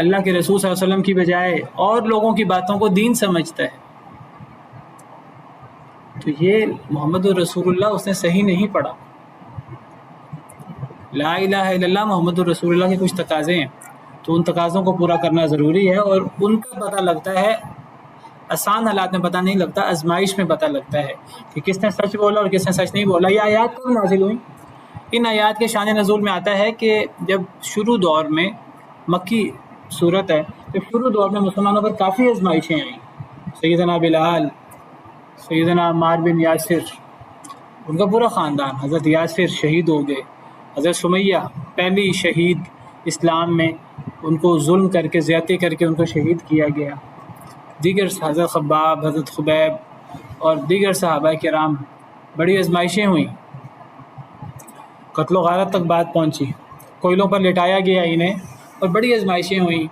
اللہ کے رسول صلی اللہ علیہ وسلم کی بجائے اور لوگوں کی باتوں کو دین سمجھتا ہے۔ تو یہ محمد الرسول اللہ اس نے صحیح نہیں پڑھا۔ لا الہ الا اللہ محمد الرسول اللہ کے کچھ تقاضے ہیں، تو ان تقاضوں کو پورا کرنا ضروری ہے، اور ان کا پتہ لگتا ہے آسان حالات میں پتہ نہیں لگتا، آزمائش میں پتہ لگتا ہے کہ کس نے سچ بولا اور کس نے سچ نہیں بولا۔ یہ آیات کب نازل ہوئیں؟ ان آیات کے شان نزول میں آتا ہے کہ جب شروع دور میں، مکی صورت ہے، جب شروع دور میں مسلمانوں پر کافی آزمائشیں آئیں، سیدنا بلال، سیدنا عمار بن یاسر، ان کا پورا خاندان، حضرت یاسر شہید ہو گئے، حضرت سمیہ پہلی شہید اسلام میں، ان کو ظلم کر کے زیادتی کر کے ان کو شہید کیا گیا، دیگر حضرت خباب، حضرت خبیب اور دیگر صحابہ کرام، بڑی آزمائشیں ہوئیں، قتل و غارت تک بات پہنچی، کوئلوں پر لٹایا گیا انہیں، اور بڑی آزمائشیں ہوئیں،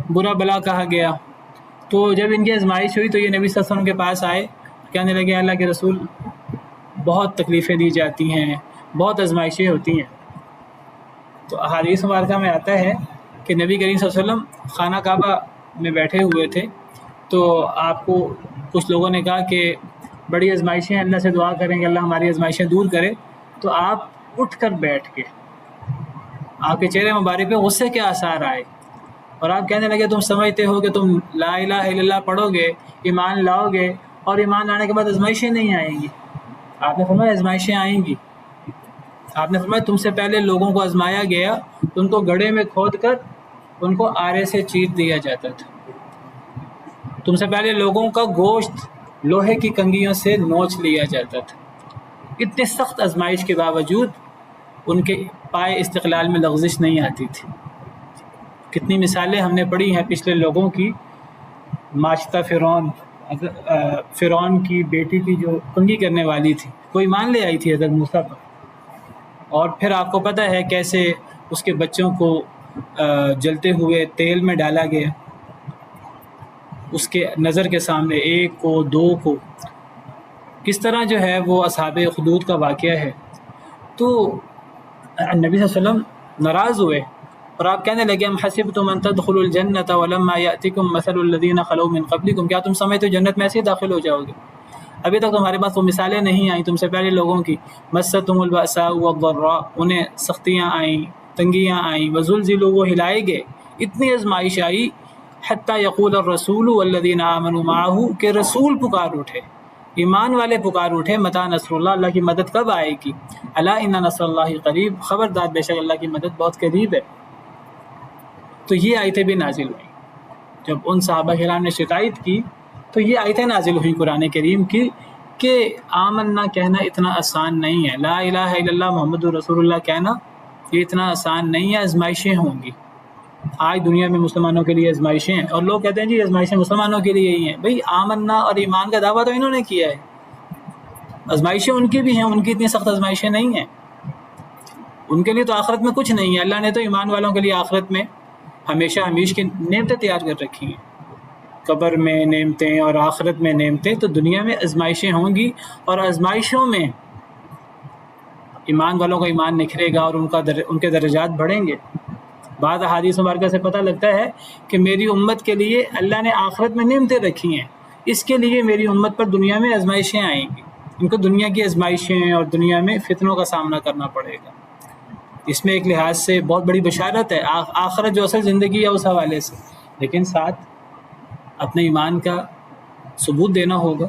برا بلا کہا گیا۔ تو جب ان کی آزمائش ہوئی تو یہ نبی صلی اللہ علیہ وسلم کے پاس آئے، کہنے لگے اللہ کے رسول بہت تکلیفیں دی جاتی ہیں، بہت آزمائشیں ہوتی ہیں۔ تو احادیث مبارکہ میں آتا ہے کہ نبی کریم صلی اللہ علیہ وسلم خانہ کعبہ میں بیٹھے ہوئے تھے، تو آپ کو کچھ لوگوں نے کہا کہ بڑی آزمائشیں، اللہ سے دعا کریں کہ اللہ ہماری آزمائشیں دور کرے، تو آپ اٹھ کر بیٹھ کے، آپ کے چہرے مبارک پہ غصے کے آثار آئے، اور آپ کہنے لگے تم سمجھتے ہو کہ تم لا الہ الا اللہ پڑھو گے، ایمان لاؤ گے، اور ایمان لانے کے بعد آزمائشیں نہیں آئیں گی؟ آپ نے فرمایا آزمائشیں آئیں گی۔ آپ نے فرمایا تم سے پہلے لوگوں کو آزمایا گیا، ان کو گڑھے میں کھود کر ان کو آرے سے چیر دیا جاتا تھا، تم سے پہلے لوگوں کا گوشت لوہے کی کنگھیوں سے نوچ لیا جاتا تھا۔ اتنے سخت آزمائش کے باوجود ان کے پائے استقلال میں لغزش نہیں آتی تھی۔ کتنی مثالیں ہم نے پڑھی ہیں پچھلے لوگوں کی، ماشطہ فرعون کی بیٹی کی جو کنگھی کرنے والی تھی، وہ ایمان لے آئی تھی حضرت موسیٰ پر، اور پھر آپ کو پتہ ہے کیسے اس کے بچوں کو جلتے ہوئے تیل میں ڈالا گیا، اس کے نظر کے سامنے، ایک کو، دو کو، کس طرح جو ہے وہ اصحاب اخدود کا واقعہ ہے۔ تو نبی صلی اللہ علیہ وسلم ناراض ہوئے، اور آپ کہنے لگے ام حسبتم ان تدخلوا الجنۃ ولما یأتکم مثل الذین خلوا من قبلکم، کیا تم سمجھتے ہو جنت میں ایسے ہی داخل ہو جاؤ گے؟ ابھی تک تمہارے پاس وہ مثالیں نہیں آئیں تم سے پہلے لوگوں کی، مستهم البأساء والضراء، انہیں سختیاں آئیں، تنگیاں آئیں، وزلزلوا، وہ ہلائے گئے، اتنی آزمائش آئی، حتی یقول الرسول والذین آمنوا معه، کہ رسول پکار اٹھے، ایمان والے پکار اٹھے، متی نصر اللہ، اللہ کی مدد کب آئے گی؟ الا ان نصر اللہ قریب، خبردار بے شک اللہ کی مدد بہت قریب ہے۔ تو یہ آیتیں بھی نازل ہوئیں جب ان صحابہ کرام نے شکایت کی، تو یہ آیتیں نازل ہوئیں قرآن کریم کی کہ آمنا کہنا اتنا آسان نہیں ہے، لا الہ الا اللہ محمد رسول اللہ کہنا یہ اتنا آسان نہیں ہے، آزمائشیں ہوں گی۔ آج دنیا میں مسلمانوں کے لیے آزمائشیں ہیں، اور لوگ کہتے ہیں جی آزمائشیں مسلمانوں کے لیے ہی ہیں۔ بھئی آمنا اور ایمان کا دعویٰ تو انہوں نے کیا ہے، آزمائشیں ان کی بھی ہیں، ان کی اتنی سخت آزمائشیں نہیں ہیں، ان کے لیے تو آخرت میں کچھ نہیں ہے، اللہ نے تو ایمان والوں کے لیے آخرت میں ہمیشہ ہمیش کی نعمتیں تیار کر رکھی ہیں۔ قبر میں نعمتیں اور آخرت میں نعمتیں، تو دنیا میں آزمائشیں ہوں گی، اور آزمائشوں میں ایمان والوں کا ایمان نکھرے گا اور ان کے درجات بڑھیں گے۔ بعض احادیث مبارکہ سے پتہ لگتا ہے کہ میری امت کے لیے اللہ نے آخرت میں نعمتیں رکھی ہیں، اس کے لیے میری امت پر دنیا میں آزمائشیں آئیں گی، ان کو دنیا کی آزمائشیں اور دنیا میں فتنوں کا سامنا کرنا پڑے گا۔ اس میں ایک لحاظ سے بہت بڑی بشارت ہے آخرت جو اصل زندگی ہے اس حوالے سے، لیکن ساتھ اپنے ایمان کا ثبوت دینا ہوگا۔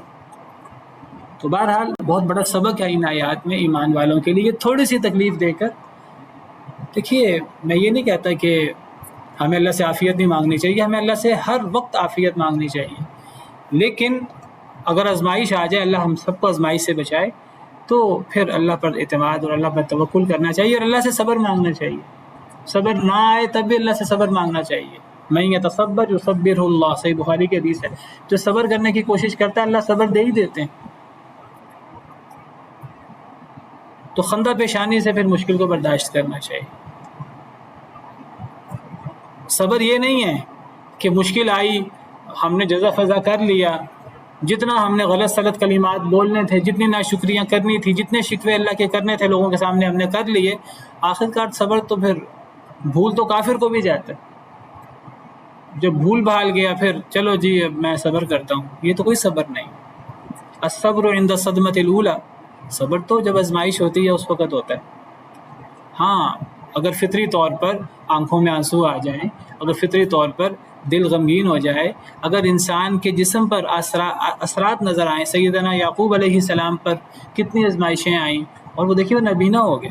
تو بہرحال بہت بڑا سبق ہے ان آیات میں ایمان والوں کے لیے، تھوڑی سی تکلیف دے کر۔ دیکھیے، میں یہ نہیں کہتا کہ ہمیں اللہ سے عافیت نہیں مانگنی چاہیے، ہمیں اللہ سے ہر وقت عافیت مانگنی چاہیے، لیکن اگر آزمائش آ جائے، اللہ ہم سب کو آزمائش سے بچائے، تو پھر اللہ پر اعتماد اور اللہ پر توکل کرنا چاہیے، اور اللہ سے صبر مانگنا چاہیے۔ صبر نہ آئے تب بھی اللہ سے صبر مانگنا چاہیے۔ من یتصبر یصبرہ اللہ، صحیح بخاری کی حدیث ہے، جو صبر کرنے کی کوشش کرتا ہے اللہ صبر دے ہی دیتے ہیں۔ تو خندہ پیشانی سے پھر مشکل کو برداشت کرنا چاہیے۔ صبر یہ نہیں ہے کہ مشکل آئی ہم نے جزا فضا کر لیا، جتنا ہم نے غلط سلط کلمات بولنے تھے، جتنی ناشکریاں کرنی تھی، جتنے شکوے اللہ کے کرنے تھے لوگوں کے سامنے ہم نے کر لیے، آخر کار صبر تو پھر بھول تو کافر کو بھی جاتا ہے۔ جب بھول بھال گیا پھر چلو جی اب میں صبر کرتا ہوں، یہ تو کوئی صبر نہیں۔ الصبر عند الصدمۃ الاولی، صبر تو جب آزمائش ہوتی ہے اس وقت ہوتا ہے۔ ہاں، اگر فطری طور پر آنکھوں میں آنسو آ جائیں، اگر فطری طور پر دل غمگین ہو جائے، اگر انسان کے جسم پر اثرات نظر آئیں، سیدنا یعقوب علیہ السلام پر کتنی آزمائشیں آئیں، اور وہ دیکھیے وہ نابینا ہو گئے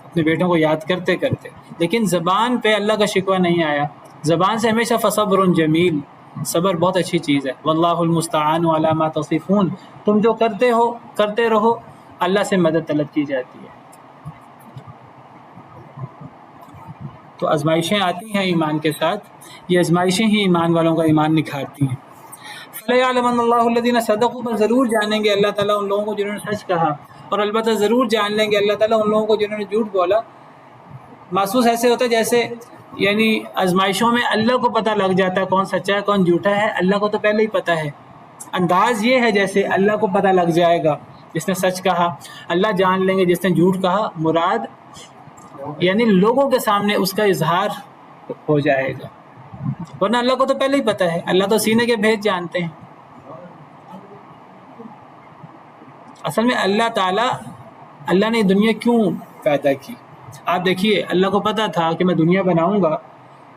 اپنے بیٹوں کو یاد کرتے کرتے، لیکن زبان پہ اللہ کا شکوہ نہیں آیا، زبان سے ہمیشہ فصبر جمیل، صبر بہت اچھی چیز ہے۔ واللہ المستعان علی ما تصفون، تم جو کرتے ہو کرتے رہو، اللہ سے مدد طلب کی جاتی ہے۔ تو آزمائشیں آتی ہیں ایمان کے ساتھ، یہ آزمائشیں ہی ایمان والوں کا ایمان نکھارتی ہیں۔ فَلَيَعْلَمَنَّ اللَّهُ الَّذِينَ صَدَقُوا، پر ضرور جانیں گے اللہ تعالیٰ ان لوگوں کو جنہوں نے سچ کہا، اور البتہ ضرور جان لیں گے اللہ تعالیٰ ان لوگوں کو جنہوں نے جھوٹ بولا۔ محسوس ایسے ہوتا ہے جیسے یعنی آزمائشوں میں اللہ کو پتہ لگ جاتا ہے کون سچا ہے کون جھوٹا ہے، اللہ کو تو پہلے ہی پتہ ہے۔ انداز یہ ہے جیسے اللہ کو پتہ لگ جائے گا جس نے سچ کہا، اللہ جان لیں گے جس نے جھوٹ کہا، مراد یعنی لوگوں کے سامنے اس کا اظہار ہو جائے گا، ورنہ اللہ کو تو پہلے ہی پتہ ہے، اللہ تو سینے کے بھید جانتے ہیں۔ اصل میں اللہ تعالیٰ، اللہ نے دنیا کیوں پیدا کی؟ آپ دیکھیے، اللہ کو پتہ تھا کہ میں دنیا بناؤں گا،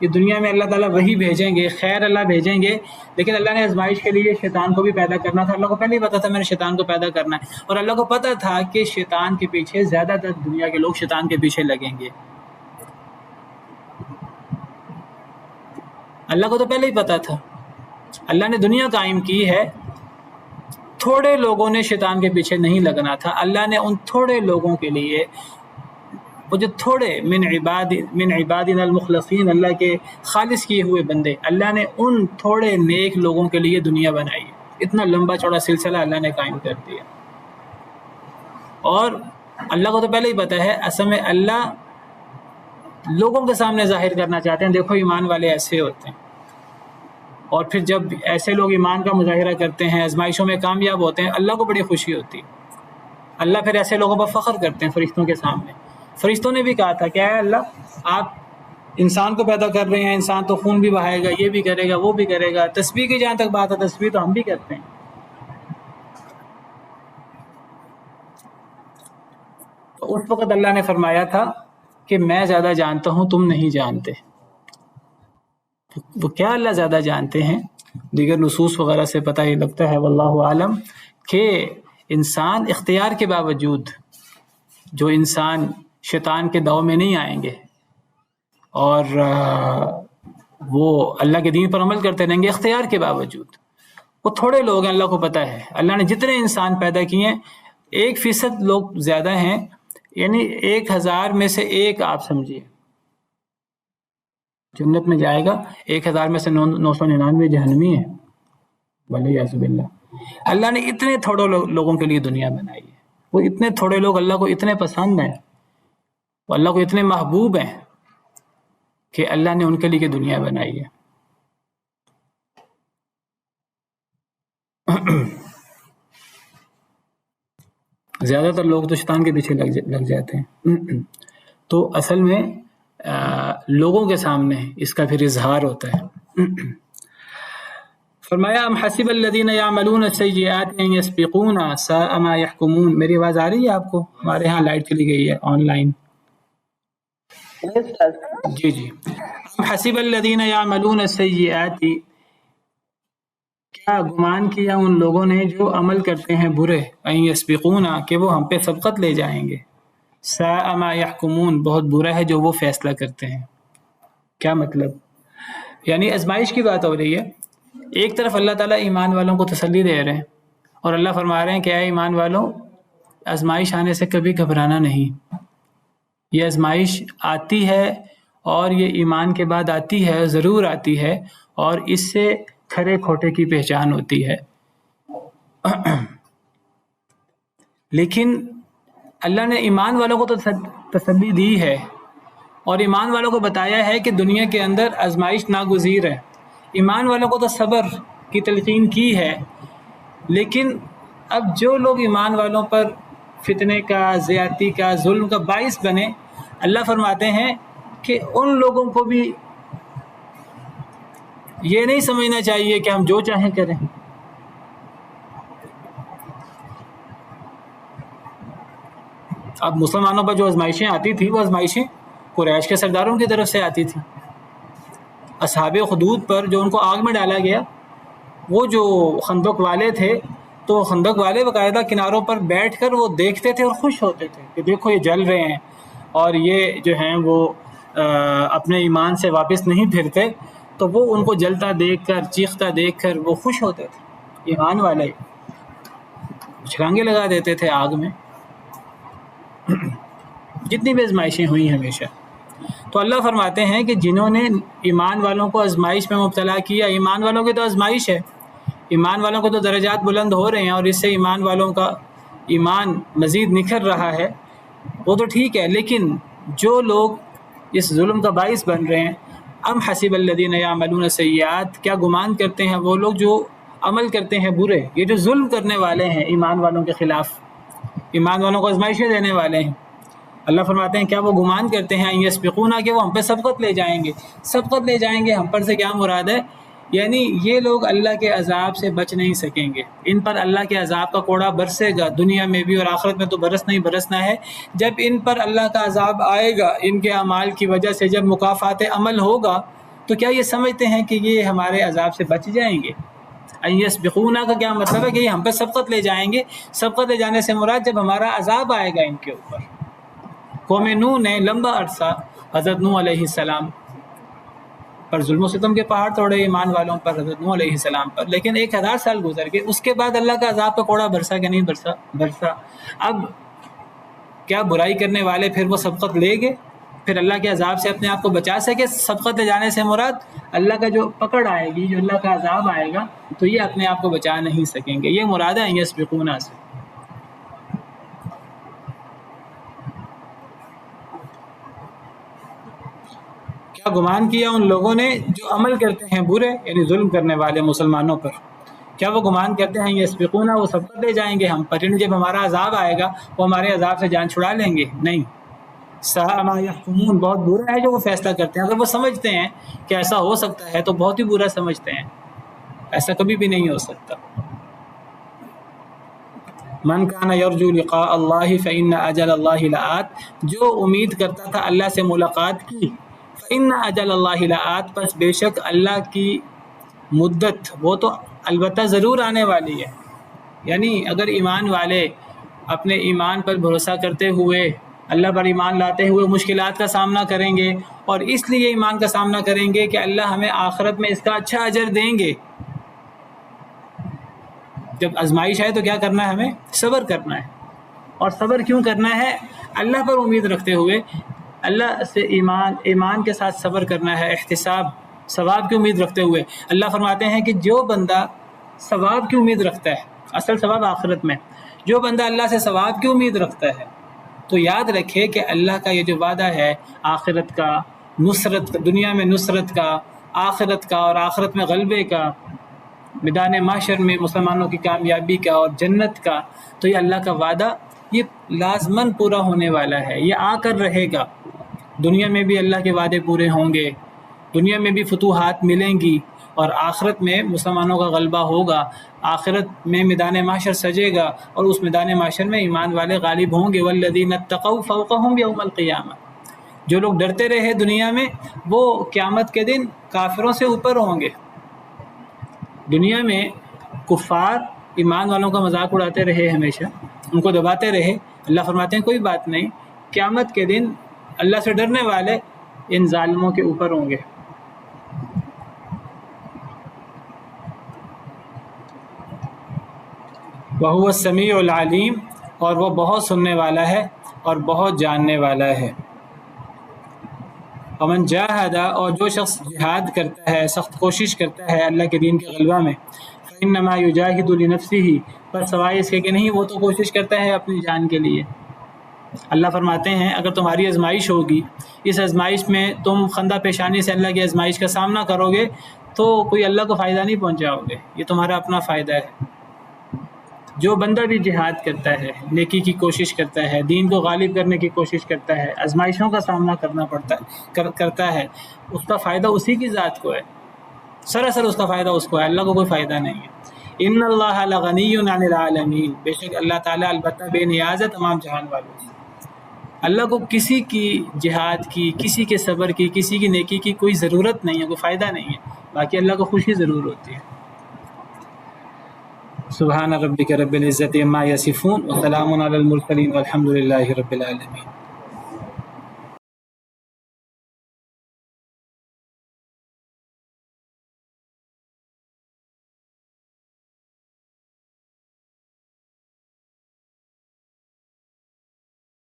یہ دنیا میں اللہ تعالیٰ وہی بھیجیں گے، خیر اللہ بھیجیں گے، لیکن اللہ نے آزمائش کے لیے شیطان کو بھی پیدا کرنا تھا۔ اللہ کو پہلے ہی پتہ تھا میں نے شیطان کو پیدا کرنا ہے، اور اللہ کو پتہ تھا کہ شیطان کے پیچھے زیادہ تر دنیا کے لوگ شیطان کے پیچھے لگیں گے۔ اللہ کو تو پہلے ہی پتہ تھا۔ اللہ نے دنیا قائم کی ہے، تھوڑے لوگوں نے شیطان کے پیچھے نہیں لگنا تھا، اللہ نے ان تھوڑے لوگوں کے لیے، وہ جو تھوڑے من عبادنا المخلصین، اللہ کے خالص کیے ہوئے بندے، اللہ نے ان تھوڑے نیک لوگوں کے لیے دنیا بنائی ہے۔ اتنا لمبا چوڑا سلسلہ اللہ نے قائم کر دیا، اور اللہ کو تو پہلے ہی پتہ ہے۔ اصل میں اللہ لوگوں کے سامنے ظاہر کرنا چاہتے ہیں دیکھو ایمان والے ایسے ہوتے ہیں، اور پھر جب ایسے لوگ ایمان کا مظاہرہ کرتے ہیں، آزمائشوں میں کامیاب ہوتے ہیں، اللہ کو بڑی خوشی ہوتی ہے۔ اللہ پھر ایسے لوگوں پر فخر کرتے ہیں فرشتوں کے سامنے۔ فرشتوں نے بھی کہا تھا کہ اے اللہ، آپ انسان کو پیدا کر رہے ہیں، انسان تو خون بھی بہائے گا، یہ بھی کرے گا، وہ بھی کرے گا، تسبیح کی جہاں تک بات ہے تسبیح تو ہم بھی کرتے ہیں۔ تو اس وقت اللہ نے فرمایا تھا کہ میں زیادہ جانتا ہوں تم نہیں جانتے۔ وہ کیا اللہ زیادہ جانتے ہیں؟ دیگر نصوص وغیرہ سے پتہ ہی لگتا ہے واللہ عالم کہ انسان اختیار کے باوجود، جو انسان شیطان کے داؤ میں نہیں آئیں گے اور وہ اللہ کے دین پر عمل کرتے رہیں گے اختیار کے باوجود، وہ تھوڑے لوگ ہیں، اللہ کو پتہ ہے۔ اللہ نے جتنے انسان پیدا کیے ہیں 1% لوگ زیادہ ہیں، یعنی 1000 میں سے ایک آپ سمجھیے جنت میں جائے گا، 1000 میں سے 999 جہنمی ہے، ولیعذ باللہ۔ اللہ نے اتنے تھوڑے لوگوں کے لیے دنیا بنائی ہے، وہ اتنے تھوڑے لوگ اللہ کو اتنے پسند ہیں، وہ اللہ کو اتنے محبوب ہیں کہ اللہ نے ان کے لیے دنیا بنائی ہے۔ زیادہ تر لوگ تو شیطان کے پیچھے لگ جاتے ہیں. تو اصل میں لوگوں کے سامنے اس کا پھر اظہار ہوتا ہے. فرمایا ام حسب الذین یعملون السیئات ان یسبقونا ساء ما یحکمون. میری آواز آ رہی ہے آپ کو؟ ہمارے ہاں لائٹ چلی گئی ہے آن لائن. جی ام حسب الذین یعملون السیئات، کیا گمان کیا ان لوگوں نے جو عمل کرتے ہیں برے، ان یسبقونا کہ وہ ہم پہ سبقت لے جائیں گے، ساء ما یحکمون بہت برا ہے جو وہ فیصلہ کرتے ہیں. کیا مطلب؟ یعنی آزمائش کی بات ہو رہی ہے. ایک طرف اللہ تعالیٰ ایمان والوں کو تسلی دے رہے ہیں اور اللہ فرما رہے ہیں کہ اے ایمان والوں، آزمائش آنے سے کبھی گھبرانا نہیں. یہ آزمائش آتی ہے اور یہ ایمان کے بعد آتی ہے، ضرور آتی ہے، اور اس سے کھرے کھوٹے کی پہچان ہوتی ہے. لیکن اللہ نے ایمان والوں کو تو تسلی دی ہے اور ایمان والوں کو بتایا ہے کہ دنیا کے اندر آزمائش ناگزیر ہے. ایمان والوں کو تو صبر کی تلقین کی ہے. لیکن اب جو لوگ ایمان والوں پر فتنے کا، زیادتی کا، ظلم کا باعث بنے، اللہ فرماتے ہیں کہ ان لوگوں کو بھی یہ نہیں سمجھنا چاہیے کہ ہم جو چاہیں کریں. اب مسلمانوں پر جو آزمائشیں آتی تھی وہ آزمائشیں قریش کے سرداروں کی طرف سے آتی تھی. اصحاب خدود پر جو ان کو آگ میں ڈالا گیا، وہ جو خندق والے تھے تو خندق والے باقاعدہ کناروں پر بیٹھ کر وہ دیکھتے تھے اور خوش ہوتے تھے کہ دیکھو یہ جل رہے ہیں، اور یہ جو ہیں وہ اپنے ایمان سے واپس نہیں پھرتے. تو وہ ان کو جلتا دیکھ کر، چیختا دیکھ کر وہ خوش ہوتے تھے. ایمان والے چھلانگے لگا دیتے تھے آگ میں. جتنی بھی آزمائشیں ہوئی ہمیشہ. تو اللہ فرماتے ہیں کہ جنہوں نے ایمان والوں کو آزمائش میں مبتلا کیا، ایمان والوں کی تو آزمائش ہے، ایمان والوں کو تو درجات بلند ہو رہے ہیں اور اس سے ایمان والوں کا ایمان مزید نکھر رہا ہے، وہ تو ٹھیک ہے. لیکن جو لوگ اس ظلم کا باعث بن رہے ہیں، ام حسب الذین یعملون السیئات، کیا گمان کرتے ہیں وہ لوگ جو عمل کرتے ہیں برے، یہ جو ظلم کرنے والے ہیں ایمان والوں کے خلاف، ایمان والوں کو آزمائشیں دینے والے ہیں. اللہ فرماتے ہیں کیا وہ گمان کرتے ہیں ان یسبقونا کہ وہ ہم پہ سبقت لے جائیں گے. سبقت لے جائیں گے ہم پر سے کیا مراد ہے؟ یعنی یہ لوگ اللہ کے عذاب سے بچ نہیں سکیں گے. ان پر اللہ کے عذاب کا کوڑا برسے گا، دنیا میں بھی اور آخرت میں تو برسنا ہی برسنا ہے. جب ان پر اللہ کا عذاب آئے گا ان کے اعمال کی وجہ سے، جب مکافات عمل ہوگا، تو کیا یہ سمجھتے ہیں کہ یہ ہمارے عذاب سے بچ جائیں گے؟ ان یسبقونا کا کیا مطلب ہے کہ یہ ہم پہ سبقت لے جائیں گے. سبقت لے جانے سے مراد جب ہمارا عذاب آئے گا ان کے اوپر. قوم نوح نے لمبا عرصہ حضرت نوح علیہ السلام پر ظلم و ستم کے پہاڑ توڑے، ایمان والوں پر، حضرت نوح علیہ السلام پر. لیکن 1000 سال گزر گئے، اس کے بعد اللہ کا عذاب کا کوڑا برسا کہ نہیں برسا. اب کیا برائی کرنے والے پھر وہ سبقت لے گئے، پھر اللہ کے عذاب سے اپنے آپ کو بچا سکے؟ سبقت لے جانے سے مراد اللہ کا جو پکڑ آئے گی، جو اللہ کا عذاب آئے گا، تو یہ اپنے آپ کو بچا نہیں سکیں گے. یہ مراد ہے یسبقونا سے. کیا گمان کیا ان لوگوں نے جو عمل کرتے ہیں برے، یعنی ظلم کرنے والے مسلمانوں پر، کیا وہ گمان کرتے ہیں یسبقونا وہ سبقت لے جائیں گے ہم پر، یعنی جب ہمارا عذاب آئے گا وہ ہمارے عذاب سے جان چھڑا لیں گے؟ نہیں. ساء ما یحکمون بہت برا ہے جو وہ فیصلہ کرتے ہیں. اگر وہ سمجھتے ہیں کہ ایسا ہو سکتا ہے تو بہت ہی برا سمجھتے ہیں. ایسا کبھی بھی نہیں ہو سکتا. من کان یرجو لقاء اللہ فإن اجل اللہ لآت، جو امید کرتا تھا اللہ سے ملاقات کی، فإن اجل اللہ لآت، پس بے شک اللہ کی مدت وہ تو البتہ ضرور آنے والی ہے. یعنی اگر ایمان والے اپنے ایمان پر بھروسہ کرتے ہوئے، اللہ پر ایمان لاتے ہوئے مشکلات کا سامنا کریں گے، اور اس لیے ایمان کا سامنا کریں گے کہ اللہ ہمیں آخرت میں اس کا اچھا اجر دیں گے. جب آزمائش آئے تو کیا کرنا ہے؟ ہمیں صبر کرنا ہے. اور صبر کیوں کرنا ہے؟ اللہ پر امید رکھتے ہوئے، اللہ سے ایمان کے ساتھ صبر کرنا ہے، احتساب، ثواب کی امید رکھتے ہوئے. اللہ فرماتے ہیں کہ جو بندہ ثواب کی امید رکھتا ہے، اصل ثواب آخرت میں، جو بندہ اللہ سے ثواب کی امید رکھتا ہے تو یاد رکھے کہ اللہ کا یہ جو وعدہ ہے آخرت کا، نصرت، دنیا میں نصرت کا، آخرت کا اور آخرت میں غلبے کا، میدان محشر میں مسلمانوں کی کامیابی کا اور جنت کا، تو یہ اللہ کا وعدہ یہ لازماً پورا ہونے والا ہے، یہ آ کر رہے گا۔ دنیا میں بھی اللہ کے وعدے پورے ہوں گے، دنیا میں بھی فتوحات ملیں گی، اور آخرت میں مسلمانوں کا غلبہ ہوگا۔ آخرت میں میدان محشر سجے گا، اور اس میدان محشر میں ایمان والے غالب ہوں گے۔ والذین اتقوا فوقہم یوم القیامہ، جو لوگ ڈرتے رہے دنیا میں وہ قیامت کے دن کافروں سے اوپر ہوں گے۔ دنیا میں کفار ایمان والوں کا مذاق اڑاتے رہے، ہمیشہ ان کو دباتے رہے، اللہ فرماتے ہیں کوئی بات نہیں، قیامت کے دن اللہ سے ڈرنے والے ان ظالموں کے اوپر ہوں گے۔ وَهُوَ السَّمِيعُ الْعَلِيمُ، اور وہ بہت سننے والا ہے اور بہت جاننے والا ہے۔ ومن جاہد، اور جو شخص جہاد کرتا ہے، سخت کوشش کرتا ہے اللہ کے دین کے غلبہ میں، فإنما یجاہد لنفسہ، پر سوائے اس کے کہ نہیں، وہ تو کوشش کرتا ہے اپنی جان کے لیے۔ اللہ فرماتے ہیں اگر تمہاری آزمائش ہوگی، اس آزمائش میں تم خندہ پیشانی سے اللہ کی آزمائش کا سامنا کرو گے، تو کوئی اللہ کو فائدہ نہیں پہنچاؤ گے، یہ تمہارا اپنا فائدہ ہے۔ جو بندہ بھی جہاد کرتا ہے، نیکی کی کوشش کرتا ہے، دین کو غالب کرنے کی کوشش کرتا ہے، آزمائشوں کا سامنا کرتا ہے، اس کا فائدہ اسی کی ذات کو ہے، سراسر اس کا فائدہ اس کو ہے، اللہ کو کوئی فائدہ نہیں ہے۔ ان اللہ لغنی عن العالمین، بے شک اللہ تعالیٰ البتہ بے نیاز ہے تمام جہان والوں سے۔ اللہ کو کسی کی جہاد کی، کسی کے صبر کی، کسی کی نیکی کی کوئی ضرورت نہیں ہے، کوئی فائدہ نہیں ہے، باقی اللہ کو خوشی ضرور ہوتی ہے۔ سبحان ربک رب العزت عما یصفون وسلام علی المرسلین والحمد للہ رب العالمین۔